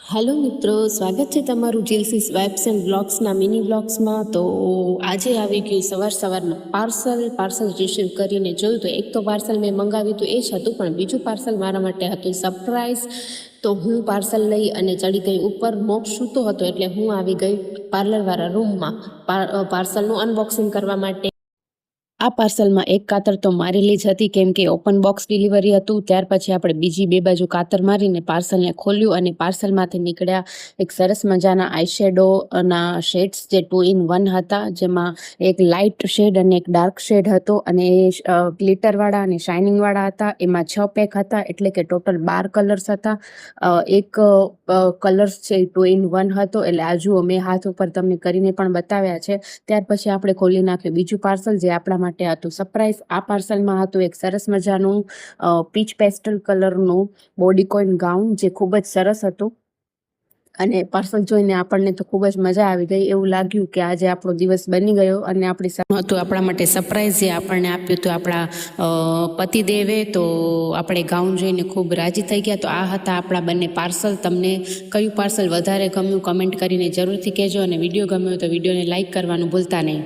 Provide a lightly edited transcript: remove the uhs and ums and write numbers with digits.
Hello મિત્રો, સ્વાગત છે તમારું જીલસીસ વાઇબ્સ એન્ડ બ્લોગ્સના મિની બ્લોગ્સમાં. તો આજે આવી ગયું સવારમાં પાર્સલ રિસીવ કરીને જોયું તો એક તો પાર્સલ મેં મંગાવ્યું હતું એ જ હતું, પણ બીજું પાર્સલ મારા માટે હતું સરપ્રાઈઝ. તો હું પાર્સલ લઈ અને ચડી ગઈ ઉપર. મોક્ષ સૂતો હતો એટલે હું આવી ગઈ પાર્લરવાળા રૂમમાં પાર્સલનું અનબોક્સિંગ કરવા માટે. આ પાર્સલમાં એક કાતર તો મારેલી જ હતી, કેમ કે ઓપન બોક્સ ડિલિવરી હતું. ત્યાર પછી આપણે બીજી બે બાજુ કાતર મારીને પાર્સલને ખોલ્યું અને પાર્સલમાંથી નીકળ્યા એક સરસ મજાના આઈશેડોના શેડ્સ જે 2 in 1 હતા, જેમાં એક લાઇટ શેડ અને એક ડાર્ક શેડ હતો, અને એ ગ્લિટરવાળા અને શાઇનિંગવાળા હતા. એમાં 6 પેક હતા, એટલે કે ટોટલ 12 કલર્સ હતા. એક કલર્સ છે 2 in 1 હતો, એટલે આ જુઓ મેં હાથ ઉપર તમને કરીને પણ બતાવ્યા છે. ત્યાર પછી આપણે ખોલી નાખ્યું બીજું પાર્સલ, જે આપણા માટે હતું સરપ્રાઈઝ. આ પાર્સલમાં હતું એક સરસ મજાનું પીચ પેસ્ટલ કલરનું બોડીકોન ગાઉન, જે ખૂબ જ સરસ હતું. અને પાર્સલ જોઈને આપણને તો ખૂબ જ મજા આવી ગઈ. એવું લાગ્યું કે આજે આપણો દિવસ બની ગયો. અને આપણી હતું આપણા માટે સરપ્રાઈઝ જે આપણને આપ્યું હતું આપણા પતિદેવે. તો આપણે ગાઉન જોઈને ખૂબ રાજી થઈ ગયા. તો આ હતા આપણા બંને પાર્સલ. તમને કયું પાર્સલ વધારે ગમ્યું કમેન્ટ કરીને જરૂરથી કહેજો, અને વિડીયો ગમ્યો તો વિડીયોને લાઇક કરવાનું ભૂલતા નહીં.